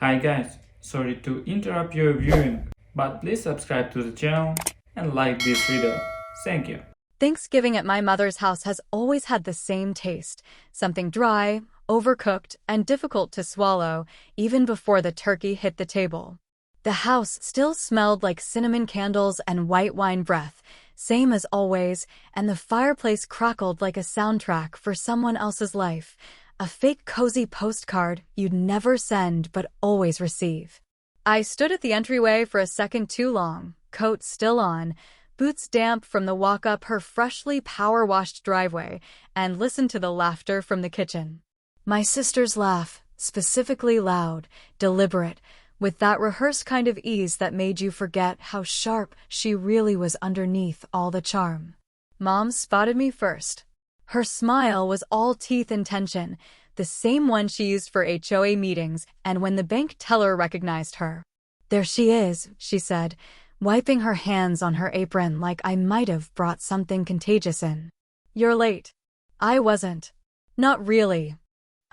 Hi guys, sorry to interrupt your viewing, but please subscribe to the channel and like this video. Thank you. Thanksgiving at my mother's house has always had the same taste, something dry, overcooked, and difficult to swallow, even before the turkey hit the table. The house still smelled like cinnamon candles and white wine breath, same as always, and the fireplace crackled like a soundtrack for someone else's life, a fake cozy postcard you'd never send but always receive. I stood at the entryway for a second too long, coat still on, boots damp from the walk up her freshly power-washed driveway, and listened to the laughter from the kitchen. My sister's laugh, specifically loud, deliberate, with that rehearsed kind of ease that made you forget how sharp she really was underneath all the charm. Mom spotted me first. Her smile was all teeth and tension, the same one she used for HOA meetings and when the bank teller recognized her. "There she is," she said, wiping her hands on her apron like I might have brought something contagious in. "You're late." I wasn't. Not really.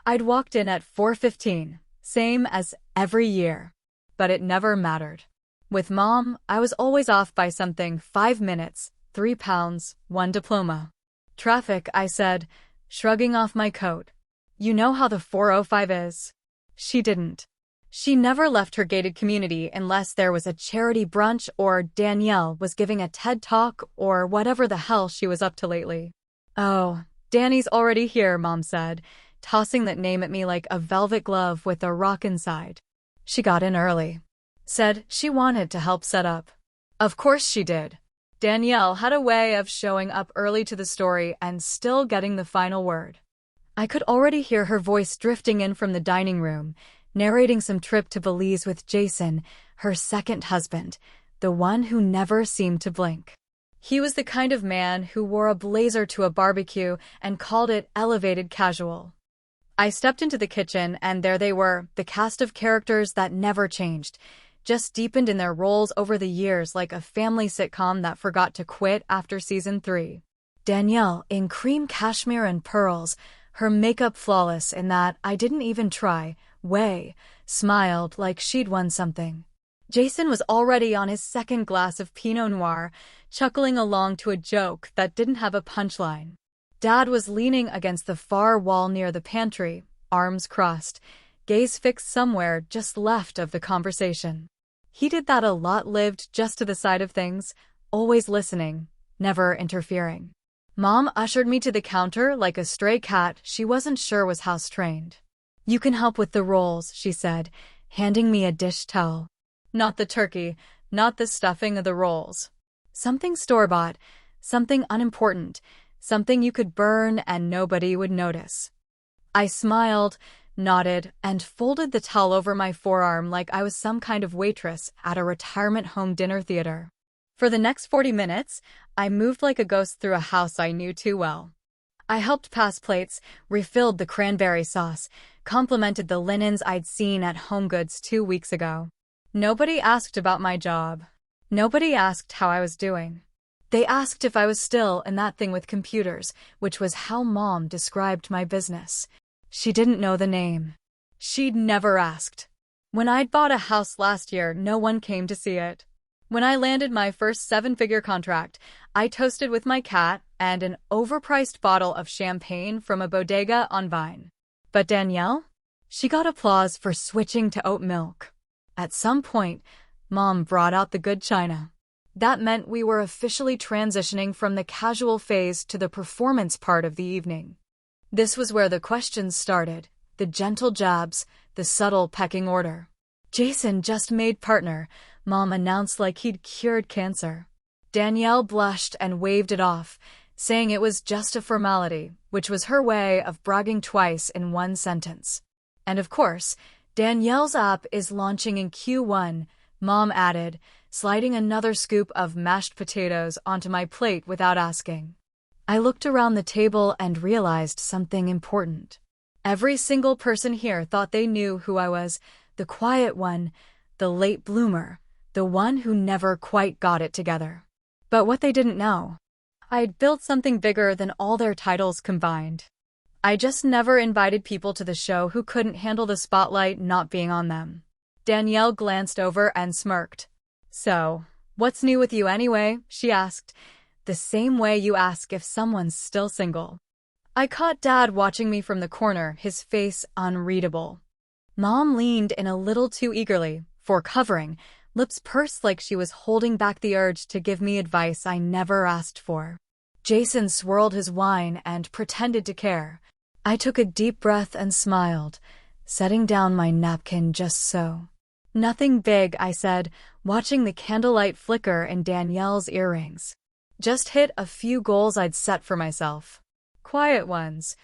I'd walked in at 4:15, same as every year. But it never mattered. With Mom, I was always off by something: 5 minutes, 3 pounds, 1 diploma. "Traffic," I said, shrugging off my coat. "You know how the 405 is." She didn't. She never left her gated community unless there was a charity brunch or Danielle was giving a TED Talk or whatever the hell she was up to lately. "Oh, Danny's already here," Mom said, tossing that name at me like a velvet glove with a rock inside. She got in early. Said she wanted to help set up. Of course she did. Danielle had a way of showing up early to the story and still getting the final word. I could already hear her voice drifting in from the dining room, narrating some trip to Belize with Jason, her second husband, the one who never seemed to blink. He was the kind of man who wore a blazer to a barbecue and called it elevated casual. I stepped into the kitchen and there they were, the cast of characters that never changed, just deepened in their roles over the years like a family sitcom that forgot to quit after season 3. Danielle, in cream cashmere and pearls, her makeup flawless in that I didn't even try, way, smiled like she'd won something. Jason was already on his second glass of Pinot Noir, chuckling along to a joke that didn't have a punchline. Dad was leaning against the far wall near the pantry, arms crossed, gaze fixed somewhere just left of the conversation. He did that a lot, lived just to the side of things, always listening, never interfering. Mom ushered me to the counter like a stray cat she wasn't sure was house-trained. "You can help with the rolls," she said, handing me a dish towel. "Not the turkey, not the stuffing of the rolls. Something store-bought, something unimportant, something you could burn and nobody would notice." I smiled, nodded, and folded the towel over my forearm like I was some kind of waitress at a retirement home dinner theater. For the next 40 minutes, I moved like a ghost through a house I knew too well. I helped pass plates, refilled the cranberry sauce, complimented the linens I'd seen at HomeGoods 2 weeks ago. Nobody asked about my job. Nobody asked how I was doing. They asked if I was still in that thing with computers, which was how Mom described my business. She didn't know the name. She'd never asked. When I'd bought a house last year, no one came to see it. When I landed my first 7-figure contract, I toasted with my cat and an overpriced bottle of champagne from a bodega on Vine. But Danielle? She got applause for switching to oat milk. At some point, Mom brought out the good china. That meant we were officially transitioning from the casual phase to the performance part of the evening. This was where the questions started, the gentle jabs, the subtle pecking order. "Jason just made partner," Mom announced like he'd cured cancer. Danielle blushed and waved it off, saying it was just a formality, which was her way of bragging twice in one sentence. "And of course, Danielle's app is launching in Q1, Mom added, sliding another scoop of mashed potatoes onto my plate without asking. I looked around the table and realized something important. Every single person here thought they knew who I was, the quiet one, the late bloomer, the one who never quite got it together. But what they didn't know, I'd built something bigger than all their titles combined. I just never invited people to the show who couldn't handle the spotlight not being on them. Danielle glanced over and smirked. So, what's new with you anyway? She asked, the same way you ask if someone's still single. I caught Dad watching me from the corner, his face unreadable. Mom leaned in a little too eagerly, for covering, lips pursed like she was holding back the urge to give me advice I never asked for. Jason swirled his wine and pretended to care. I took a deep breath and smiled, setting down my napkin just so. Nothing big, I said, watching the candlelight flicker in Danielle's earrings. Just hit a few goals I'd set for myself. Quiet ones.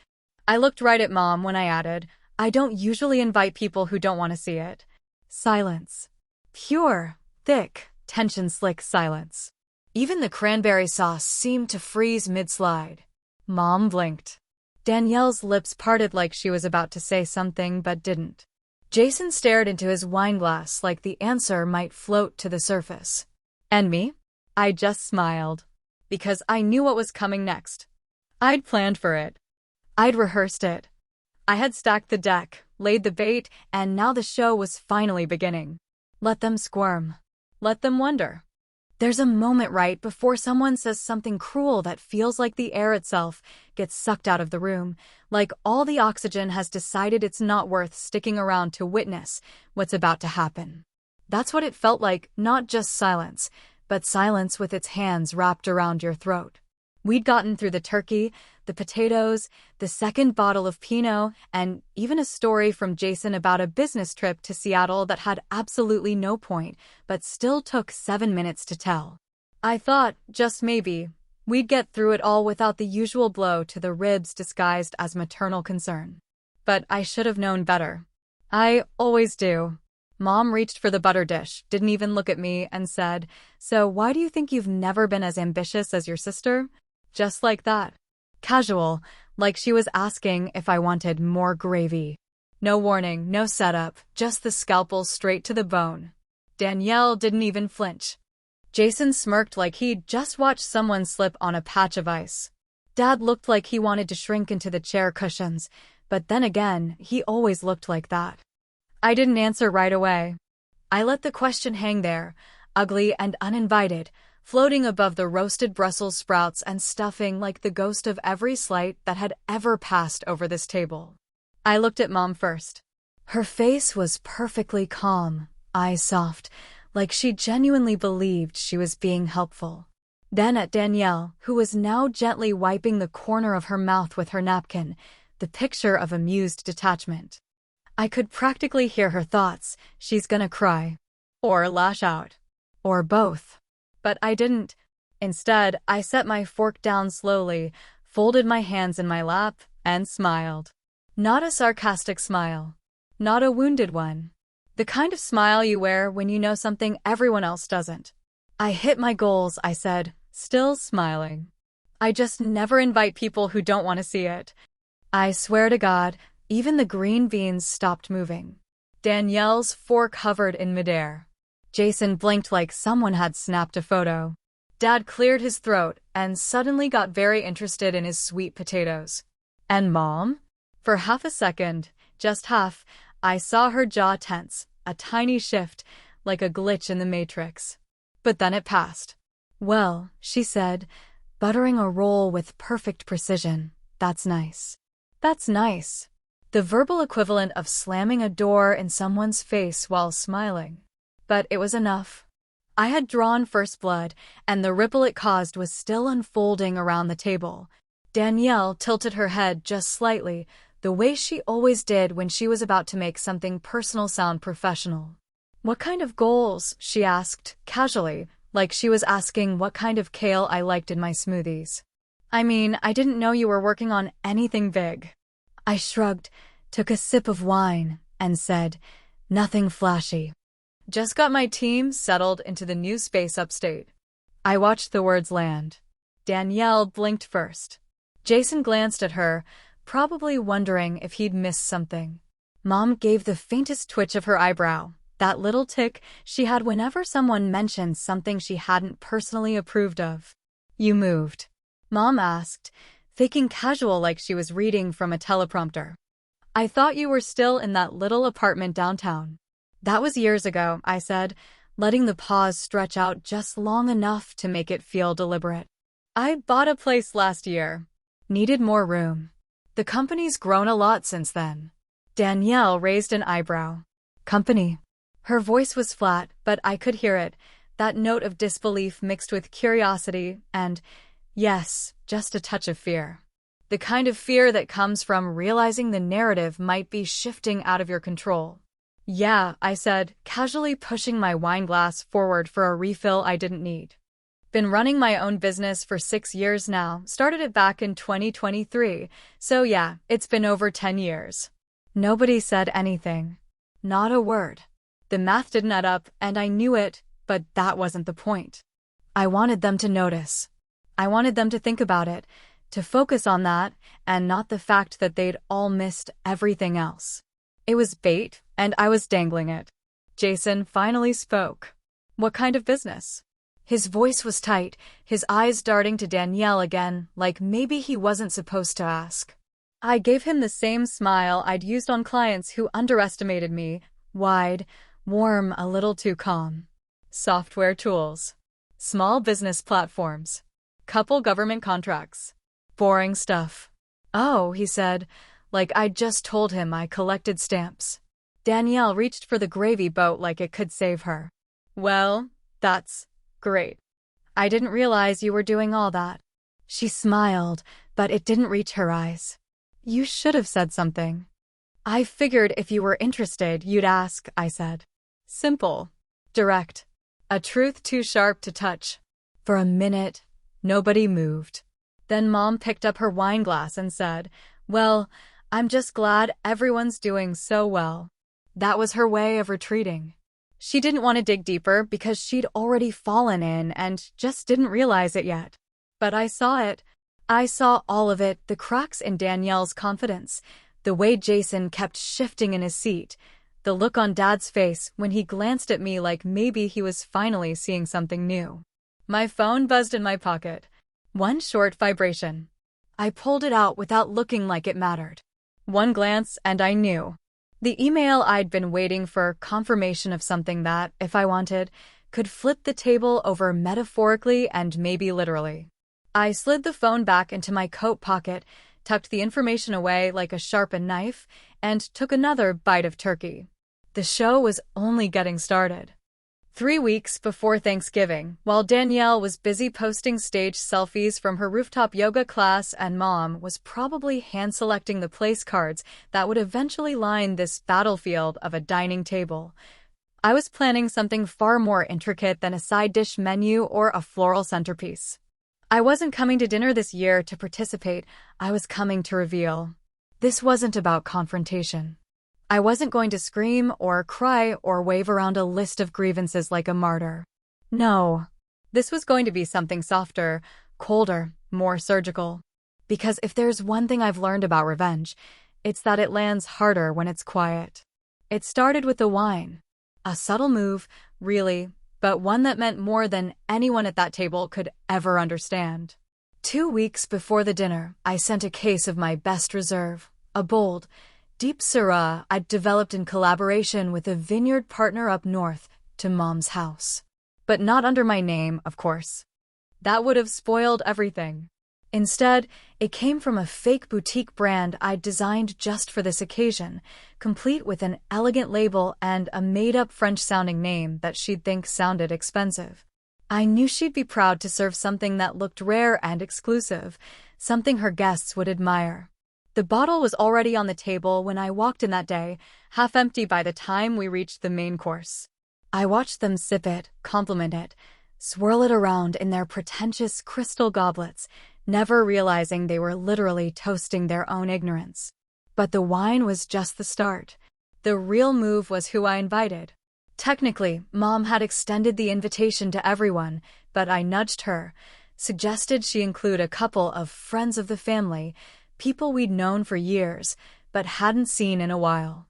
I looked right at Mom when I added, I don't usually invite people who don't want to see it. Silence. Pure, thick, tension-slick silence. Even the cranberry sauce seemed to freeze mid-slide. Mom blinked. Danielle's lips parted like she was about to say something but didn't. Jason stared into his wineglass like the answer might float to the surface. And me? I just smiled. Because I knew what was coming next. I'd planned for it. I'd rehearsed it. I had stacked the deck, laid the bait, and now the show was finally beginning. Let them squirm. Let them wonder. There's a moment right before someone says something cruel that feels like the air itself gets sucked out of the room, like all the oxygen has decided it's not worth sticking around to witness what's about to happen. That's what it felt like, not just silence, but silence with its hands wrapped around your throat. We'd gotten through the turkey, the potatoes, the second bottle of Pinot, and even a story from Jason about a business trip to Seattle that had absolutely no point, but still took 7 minutes to tell. I thought, just maybe, we'd get through it all without the usual blow to the ribs disguised as maternal concern. But I should have known better. I always do. Mom reached for the butter dish, didn't even look at me, and said, "So why do you think you've never been as ambitious as your sister?" Just like that. Casual, like she was asking if I wanted more gravy. No warning, no setup, just the scalpel straight to the bone. Danielle didn't even flinch. Jason smirked like he'd just watched someone slip on a patch of ice. Dad looked like he wanted to shrink into the chair cushions, but then again, he always looked like that. I didn't answer right away. I let the question hang there, ugly and uninvited, floating above the roasted Brussels sprouts and stuffing like the ghost of every slight that had ever passed over this table. I looked at Mom first. Her face was perfectly calm, eyes soft, like she genuinely believed she was being helpful. Then at Danielle, who was now gently wiping the corner of her mouth with her napkin, the picture of amused detachment. I could practically hear her thoughts, she's gonna cry. Or lash out. Or both. But I didn't. Instead, I set my fork down slowly, folded my hands in my lap, and smiled. Not a sarcastic smile. Not a wounded one. The kind of smile you wear when you know something everyone else doesn't. I hit my goals, I said, still smiling. I just never invite people who don't want to see it. I swear to God, even the green beans stopped moving. Danielle's fork hovered in midair. Jason blinked like someone had snapped a photo. Dad cleared his throat and suddenly got very interested in his sweet potatoes. And Mom? For half a second, just half, I saw her jaw tense, a tiny shift, like a glitch in the Matrix. But then it passed. "Well," she said, buttering a roll with perfect precision. "That's nice." That's nice. The verbal equivalent of slamming a door in someone's face while smiling. But it was enough. I had drawn first blood, and the ripple it caused was still unfolding around the table. Danielle tilted her head just slightly, the way she always did when she was about to make something personal sound professional. "What kind of goals?" she asked, casually, like she was asking what kind of kale I liked in my smoothies. "I mean, I didn't know you were working on anything big." I shrugged, took a sip of wine, and said, "Nothing flashy. Just got my team settled into the new space upstate." I watched the words land. Danielle blinked first. Jason glanced at her, probably wondering if he'd missed something. Mom gave the faintest twitch of her eyebrow, that little tick she had whenever someone mentioned something she hadn't personally approved of. "You moved?" Mom asked, faking casual like she was reading from a teleprompter. "I thought you were still in that little apartment downtown." That was years ago, I said, letting the pause stretch out just long enough to make it feel deliberate. I bought a place last year. Needed more room. The company's grown a lot since then. Danielle raised an eyebrow. Company. Her voice was flat, but I could hear it, that note of disbelief mixed with curiosity and, yes, just a touch of fear. The kind of fear that comes from realizing the narrative might be shifting out of your control. Yeah, I said, casually pushing my wine glass forward for a refill I didn't need. Been running my own business for 6 years now, started it back in 2023, so yeah, it's been over 10 years. Nobody said anything. Not a word. The math didn't add up, and I knew it, but that wasn't the point. I wanted them to notice. I wanted them to think about it, to focus on that, and not the fact that they'd all missed everything else. It was bait, and I was dangling it. Jason finally spoke. What kind of business? His voice was tight, his eyes darting to Danielle again, like maybe he wasn't supposed to ask. I gave him the same smile I'd used on clients who underestimated me, wide, warm, a little too calm. Software tools. Small business platforms. Couple government contracts. Boring stuff. Oh, he said, like I'd just told him I collected stamps. Danielle reached for the gravy boat like it could save her. Well, that's great. I didn't realize you were doing all that. She smiled, but it didn't reach her eyes. You should have said something. I figured if you were interested, you'd ask, I said. Simple. Direct. A truth too sharp to touch. For a minute, nobody moved. Then Mom picked up her wine glass and said, Well, I'm just glad everyone's doing so well. That was her way of retreating. She didn't want to dig deeper because she'd already fallen in and just didn't realize it yet. But I saw it. I saw all of it, the cracks in Danielle's confidence, the way Jason kept shifting in his seat, the look on Dad's face when he glanced at me like maybe he was finally seeing something new. My phone buzzed in my pocket. One short vibration. I pulled it out without looking like it mattered. One glance and I knew. The email I'd been waiting for, confirmation of something that, if I wanted, could flip the table over metaphorically and maybe literally. I slid the phone back into my coat pocket, tucked the information away like a sharpened knife, and took another bite of turkey. The show was only getting started. 3 weeks before Thanksgiving, while Danielle was busy posting stage selfies from her rooftop yoga class and Mom was probably hand-selecting the place cards that would eventually line this battlefield of a dining table, I was planning something far more intricate than a side dish menu or a floral centerpiece. I wasn't coming to dinner this year to participate, I was coming to reveal. This wasn't about confrontation. I wasn't going to scream or cry or wave around a list of grievances like a martyr. No. This was going to be something softer, colder, more surgical. Because if there's one thing I've learned about revenge, it's that it lands harder when it's quiet. It started with the wine. A subtle move, really, but one that meant more than anyone at that table could ever understand. 2 weeks before the dinner, I sent a case of my best reserve, a bold, deep Syrah I'd developed in collaboration with a vineyard partner up north, to Mom's house. But not under my name, of course. That would have spoiled everything. Instead, it came from a fake boutique brand I'd designed just for this occasion, complete with an elegant label and a made-up French-sounding name that she'd think sounded expensive. I knew she'd be proud to serve something that looked rare and exclusive, something her guests would admire. The bottle was already on the table when I walked in that day, half empty by the time we reached the main course. I watched them sip it, compliment it, swirl it around in their pretentious crystal goblets, never realizing they were literally toasting their own ignorance. But the wine was just the start. The real move was who I invited. Technically, Mom had extended the invitation to everyone, but I nudged her, suggested she include a couple of friends of the family, people we'd known for years, but hadn't seen in a while.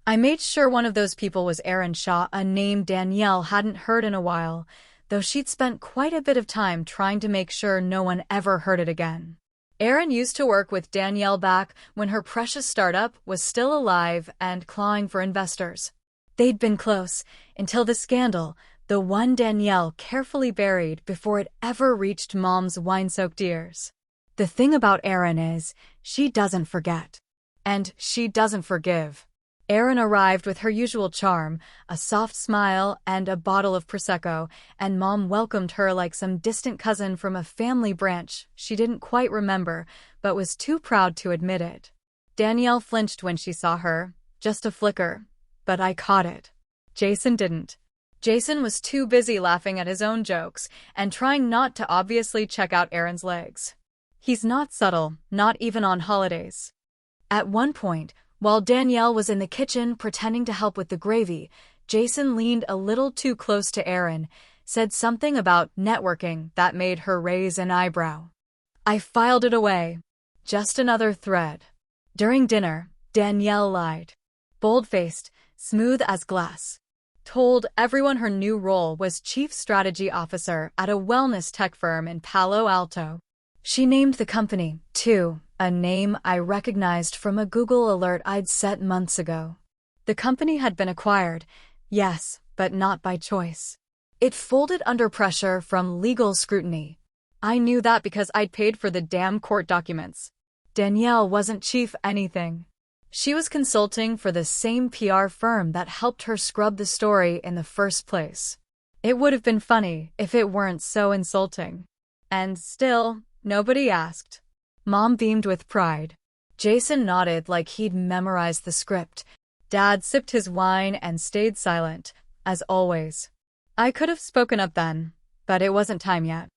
I made sure one of those people was Erin Shaw, a name Danielle hadn't heard in a while, though she'd spent quite a bit of time trying to make sure no one ever heard it again. Erin used to work with Danielle back when her precious startup was still alive and clawing for investors. They'd been close, until the scandal, the one Danielle carefully buried before it ever reached Mom's wine-soaked ears. The thing about Erin is, she doesn't forget. And she doesn't forgive. Erin arrived with her usual charm, a soft smile and a bottle of Prosecco, and Mom welcomed her like some distant cousin from a family branch she didn't quite remember, but was too proud to admit it. Danielle flinched when she saw her, just a flicker, but I caught it. Jason didn't. Jason was too busy laughing at his own jokes and trying not to obviously check out Erin's legs. He's not subtle, not even on holidays. At one point, while Danielle was in the kitchen pretending to help with the gravy, Jason leaned a little too close to Erin, said something about networking that made her raise an eyebrow. I filed it away. Just another thread. During dinner, Danielle lied. Bold-faced, smooth as glass. Told everyone her new role was Chief Strategy Officer at a wellness tech firm in Palo Alto. She named the company, too, a name I recognized from a Google alert I'd set months ago. The company had been acquired, yes, but not by choice. It folded under pressure from legal scrutiny. I knew that because I'd paid for the damn court documents. Danielle wasn't chief anything. She was consulting for the same PR firm that helped her scrub the story in the first place. It would have been funny if it weren't so insulting. And still, nobody asked. Mom beamed with pride. Jason nodded like he'd memorized the script. Dad sipped his wine and stayed silent, as always. I could have spoken up then, but it wasn't time yet.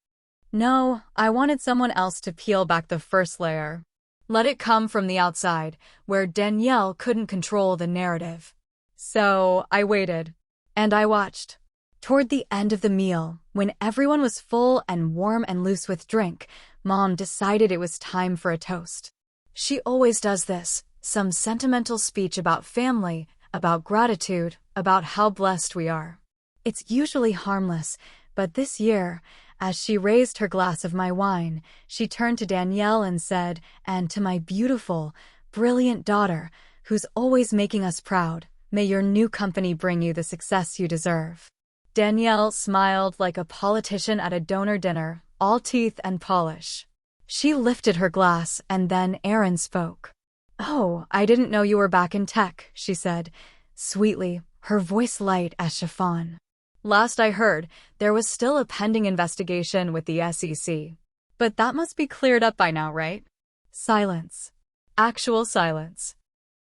No, I wanted someone else to peel back the first layer. Let it come from the outside, where Danielle couldn't control the narrative. So I waited. And I watched. Toward the end of the meal, when everyone was full and warm and loose with drink, Mom decided it was time for a toast. She always does this, some sentimental speech about family, about gratitude, about how blessed we are. It's usually harmless, but this year, as she raised her glass of my wine, she turned to Danielle and said, "And to my beautiful, brilliant daughter, who's always making us proud, may your new company bring you the success you deserve." Danielle smiled like a politician at a donor dinner, all teeth and polish. She lifted her glass and then Erin spoke. "Oh, I didn't know you were back in tech," she said, sweetly, her voice light as chiffon. "Last I heard, there was still a pending investigation with the SEC. But that must be cleared up by now, right?" Silence. Actual silence.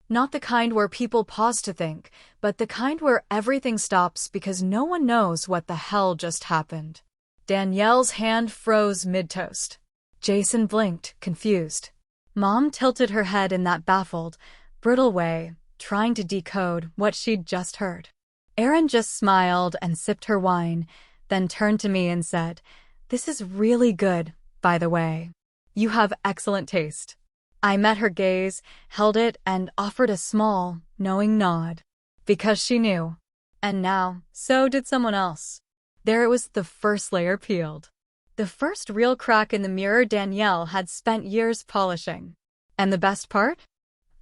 Not the kind where people pause to think, but the kind where everything stops because no one knows what the hell just happened. Danielle's hand froze mid-toast. Jason blinked, confused. Mom tilted her head in that baffled, brittle way, trying to decode what she'd just heard. Erin just smiled and sipped her wine, then turned to me and said, "This is really good, by the way. You have excellent taste." I met her gaze, held it, and offered a small, knowing nod. Because she knew. And now, so did someone else. There it was, the first layer peeled. The first real crack in the mirror Danielle had spent years polishing. And the best part?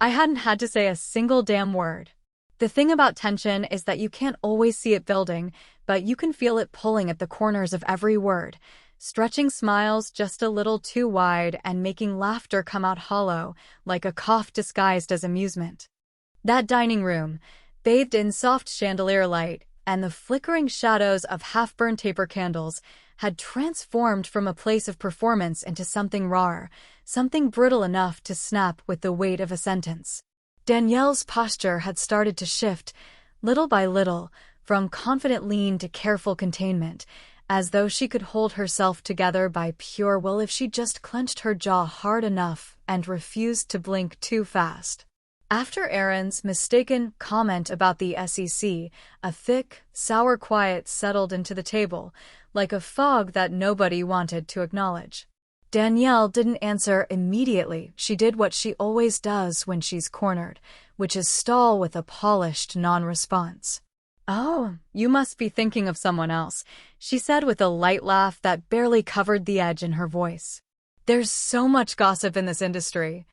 I hadn't had to say a single damn word. The thing about tension is that you can't always see it building, but you can feel it pulling at the corners of every word, stretching smiles just a little too wide and making laughter come out hollow, like a cough disguised as amusement. That dining room, bathed in soft chandelier light and the flickering shadows of half-burned taper candles, had transformed from a place of performance into something raw, something brittle enough to snap with the weight of a sentence. Danielle's posture had started to shift, little by little, from confident lean to careful containment, as though she could hold herself together by pure will if she just clenched her jaw hard enough and refused to blink too fast. After Erin's mistaken comment about the SEC, a thick, sour quiet settled into the table, like a fog that nobody wanted to acknowledge. Danielle didn't answer immediately. She did what she always does when she's cornered, which is stall with a polished non-response. "Oh, you must be thinking of someone else," she said with a light laugh that barely covered the edge in her voice. "There's so much gossip in this industry."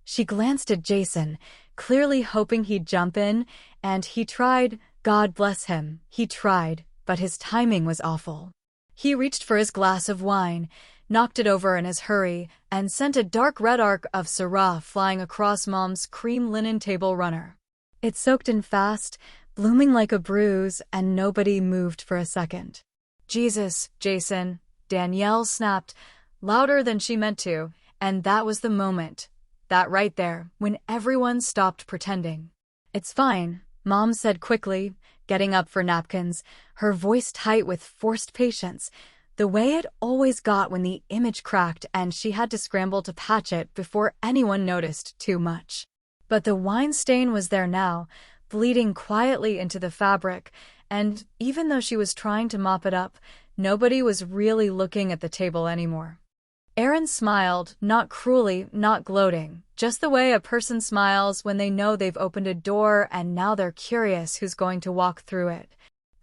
She glanced at Jason, clearly hoping he'd jump in, and he tried, God bless him, he tried, but his timing was awful. He reached for his glass of wine, knocked it over in his hurry, and sent a dark red arc of Syrah flying across Mom's cream linen table runner. It soaked in fast, blooming like a bruise, and nobody moved for a second. Jesus, Jason, Danielle snapped, louder than she meant to, and that was the moment. That right there, when everyone stopped pretending. It's fine, Mom said quickly, getting up for napkins, her voice tight with forced patience, the way it always got when the image cracked and she had to scramble to patch it before anyone noticed too much. But the wine stain was there now, bleeding quietly into the fabric, and even though she was trying to mop it up, nobody was really looking at the table anymore. Aaron smiled, not cruelly, not gloating, just the way a person smiles when they know they've opened a door and now they're curious who's going to walk through it.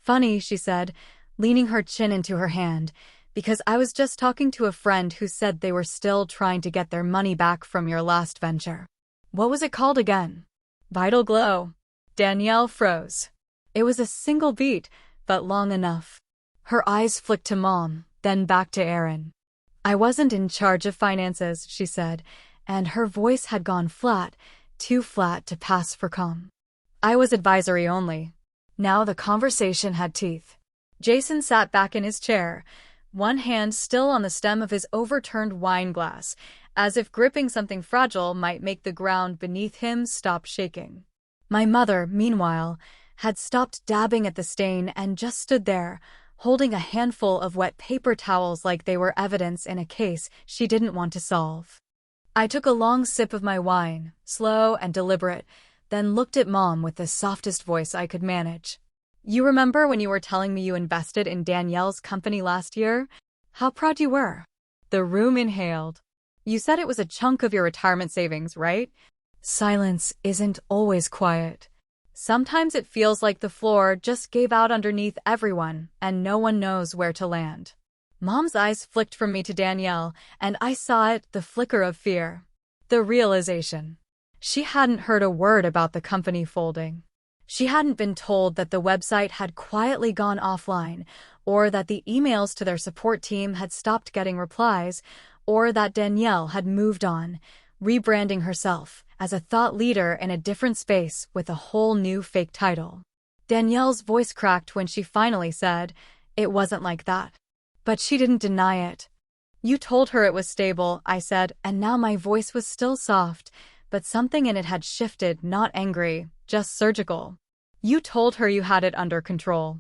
Funny, she said, leaning her chin into her hand, because I was just talking to a friend who said they were still trying to get their money back from your last venture. What was it called again? Vital Glow. Danielle froze. It was a single beat, but long enough. Her eyes flicked to Mom, then back to Aaron. I wasn't in charge of finances, she said, and her voice had gone flat, too flat to pass for calm. I was advisory only. Now the conversation had teeth. Jason sat back in his chair, one hand still on the stem of his overturned wine glass, as if gripping something fragile might make the ground beneath him stop shaking. My mother, meanwhile, had stopped dabbing at the stain and just stood there, holding a handful of wet paper towels like they were evidence in a case she didn't want to solve. I took a long sip of my wine, slow and deliberate, then looked at Mom with the softest voice I could manage. You remember when you were telling me you invested in Danielle's company last year? How proud you were. The room inhaled. You said it was a chunk of your retirement savings, right? Silence isn't always quiet. Sometimes it feels like the floor just gave out underneath everyone, and no one knows where to land. Mom's eyes flicked from me to Danielle, and I saw it, the flicker of fear. The realization. She hadn't heard a word about the company folding. She hadn't been told that the website had quietly gone offline, or that the emails to their support team had stopped getting replies, or that Danielle had moved on, rebranding herself as a thought leader in a different space with a whole new fake title. Danielle's voice cracked when she finally said, "It wasn't like that." But she didn't deny it. You told her it was stable, I said, and now my voice was still soft, but something in it had shifted, not angry, just surgical. You told her you had it under control.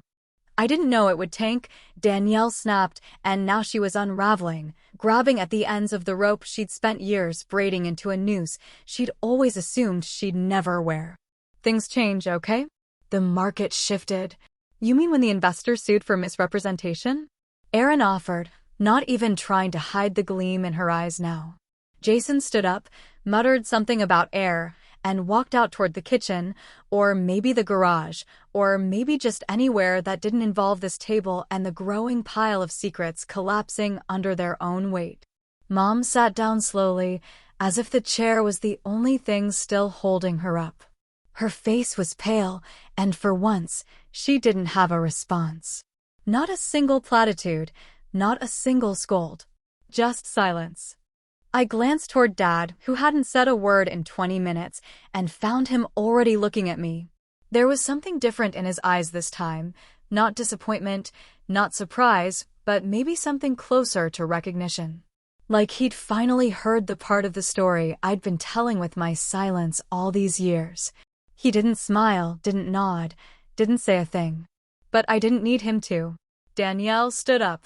I didn't know it would tank, Danielle snapped, and now she was unraveling, grabbing at the ends of the rope she'd spent years braiding into a noose she'd always assumed she'd never wear. Things change, okay? The market shifted. You mean when the investor sued for misrepresentation? Aaron offered, not even trying to hide the gleam in her eyes now. Jason stood up, muttered something about air, and walked out toward the kitchen, or maybe the garage, or maybe just anywhere that didn't involve this table and the growing pile of secrets collapsing under their own weight. Mom sat down slowly, as if the chair was the only thing still holding her up. Her face was pale, and for once, she didn't have a response. Not a single platitude, not a single scold. Just silence. I glanced toward Dad, who hadn't said a word in 20 minutes, and found him already looking at me. There was something different in his eyes this time, not disappointment, not surprise, but maybe something closer to recognition. Like he'd finally heard the part of the story I'd been telling with my silence all these years. He didn't smile, didn't nod, didn't say a thing. But I didn't need him to. Danielle stood up.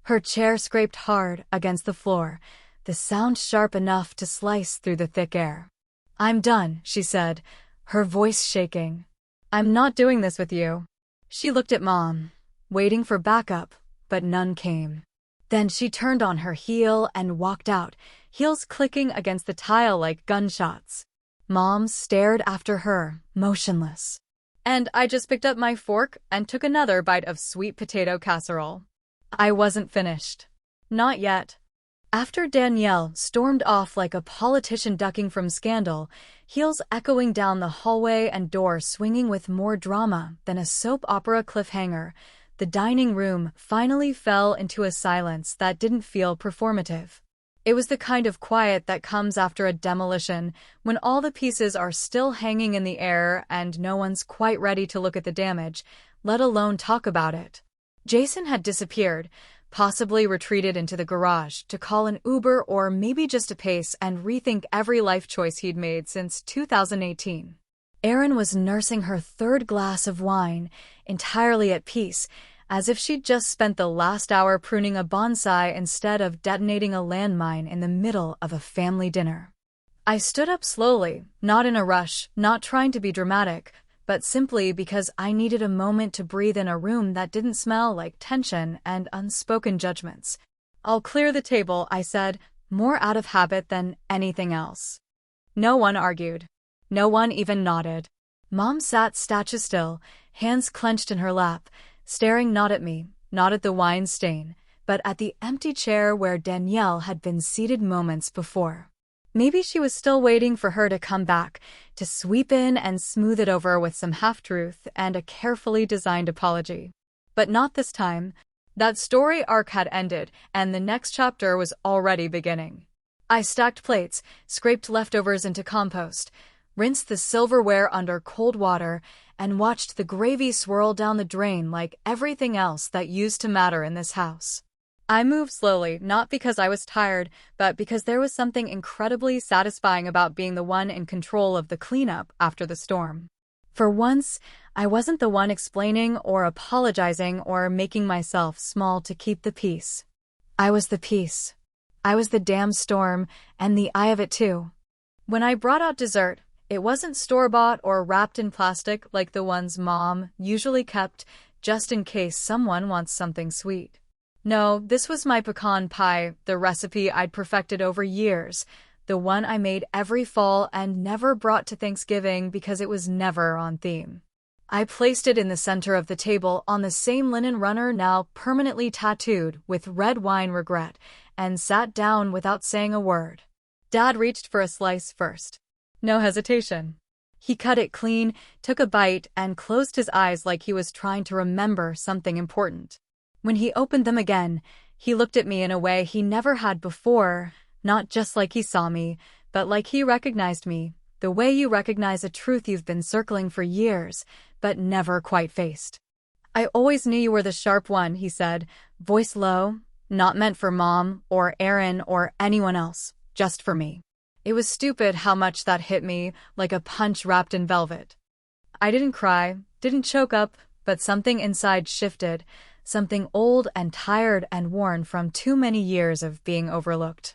Her chair scraped hard against the floor, the sound sharp enough to slice through the thick air. "I'm done," she said, her voice shaking. "I'm not doing this with you." She looked at Mom, waiting for backup, but none came. Then she turned on her heel and walked out, heels clicking against the tile like gunshots. Mom stared after her, motionless. And I just picked up my fork and took another bite of sweet potato casserole. I wasn't finished. Not yet. After Danielle stormed off like a politician ducking from scandal, heels echoing down the hallway and door swinging with more drama than a soap opera cliffhanger, the dining room finally fell into a silence that didn't feel performative. It was the kind of quiet that comes after a demolition, when all the pieces are still hanging in the air and no one's quite ready to look at the damage, let alone talk about it. Jason had disappeared, possibly retreated into the garage to call an Uber or maybe just to pace and rethink every life choice he'd made since 2018. Erin was nursing her third glass of wine, entirely at peace, as if she'd just spent the last hour pruning a bonsai instead of detonating a landmine in the middle of a family dinner. I stood up slowly, not in a rush, not trying to be dramatic, but simply because I needed a moment to breathe in a room that didn't smell like tension and unspoken judgments. "I'll clear the table," I said, more out of habit than anything else. No one argued. No one even nodded. Mom sat statue still, hands clenched in her lap, staring not at me, not at the wine stain, but at the empty chair where Danielle had been seated moments before. Maybe she was still waiting for her to come back, to sweep in and smooth it over with some half-truth and a carefully designed apology. But not this time. That story arc had ended, and the next chapter was already beginning. I stacked plates, scraped leftovers into compost, rinsed the silverware under cold water, and watched the gravy swirl down the drain like everything else that used to matter in this house. I moved slowly, not because I was tired, but because there was something incredibly satisfying about being the one in control of the cleanup after the storm. For once, I wasn't the one explaining or apologizing or making myself small to keep the peace. I was the peace. I was the damn storm, and the eye of it too. When I brought out dessert, it wasn't store-bought or wrapped in plastic like the ones Mom usually kept just in case someone wants something sweet. No, this was my pecan pie, the recipe I'd perfected over years, the one I made every fall and never brought to Thanksgiving because it was never on theme. I placed it in the center of the table on the same linen runner now permanently tattooed with red wine regret, and sat down without saying a word. Dad reached for a slice first. No hesitation. He cut it clean, took a bite, and closed his eyes like he was trying to remember something important. When he opened them again, he looked at me in a way he never had before, not just like he saw me, but like he recognized me, the way you recognize a truth you've been circling for years, but never quite faced. "I always knew you were the sharp one," he said, voice low, not meant for Mom or Erin or anyone else, just for me. It was stupid how much that hit me, like a punch wrapped in velvet. I didn't cry, didn't choke up, but something inside shifted, something old and tired and worn from too many years of being overlooked.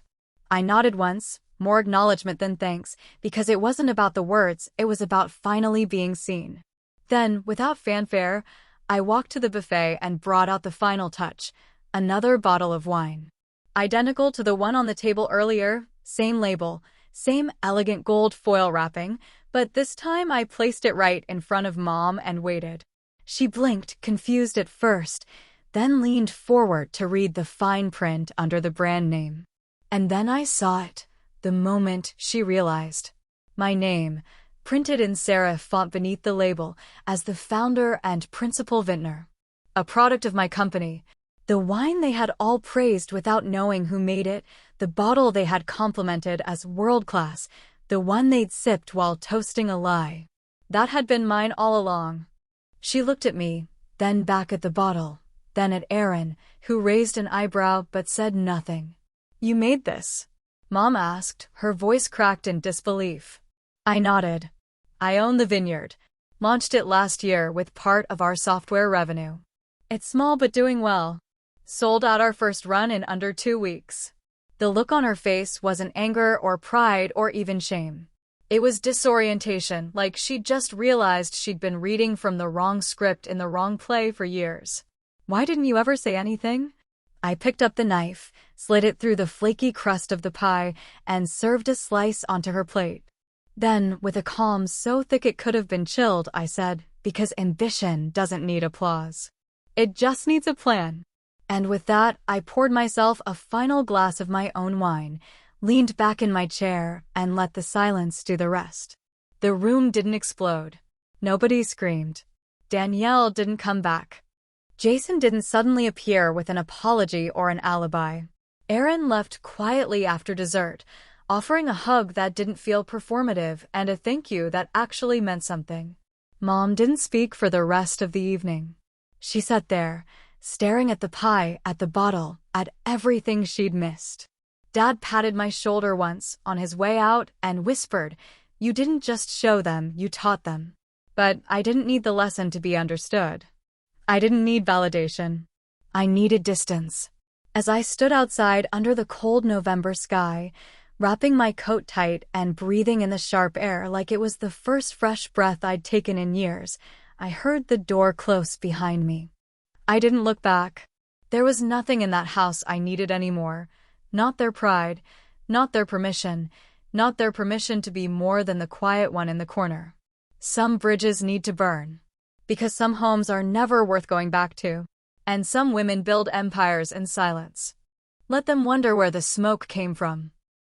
I nodded once, more acknowledgement than thanks, because it wasn't about the words, it was about finally being seen. Then, without fanfare, I walked to the buffet and brought out the final touch, another bottle of wine. Identical to the one on the table earlier, same label, same elegant gold foil wrapping, but this time I placed it right in front of Mom and waited. She blinked, confused at first, then leaned forward to read the fine print under the brand name. And then I saw it, the moment she realized. My name, printed in serif font beneath the label, as the founder and principal vintner. A product of my company. The wine they had all praised without knowing who made it, the bottle they had complimented as world-class, the one they'd sipped while toasting a lie. That had been mine all along. She looked at me, then back at the bottle, then at Erin, who raised an eyebrow but said nothing. "You made this?" Mom asked, her voice cracked in disbelief. I nodded. "I own the vineyard. Launched it last year with part of our software revenue. It's small but doing well. Sold out our first run in under 2 weeks." The look on her face wasn't anger or pride or even shame. It was disorientation, like she'd just realized she'd been reading from the wrong script in the wrong play for years. "Why didn't you ever say anything?" I picked up the knife, slid it through the flaky crust of the pie, and served a slice onto her plate. Then, with a calm so thick it could have been chilled, I said, "Because ambition doesn't need applause. It just needs a plan." And with that, I poured myself a final glass of my own wine, leaned back in my chair, and let the silence do the rest. The room didn't explode. Nobody screamed. Danielle didn't come back. Jason didn't suddenly appear with an apology or an alibi. Aaron left quietly after dessert, offering a hug that didn't feel performative and a thank you that actually meant something. Mom didn't speak for the rest of the evening. She sat there, staring at the pie, at the bottle, at everything she'd missed. Dad patted my shoulder once on his way out and whispered, "You didn't just show them, you taught them." But I didn't need the lesson to be understood. I didn't need validation. I needed distance. As I stood outside under the cold November sky, wrapping my coat tight and breathing in the sharp air like it was the first fresh breath I'd taken in years, I heard the door close behind me. I didn't look back. There was nothing in that house I needed anymore. Not their pride, not their permission to be more than the quiet one in the corner. Some bridges need to burn. Because some homes are never worth going back to. And some women build empires in silence. Let them wonder where the smoke came from.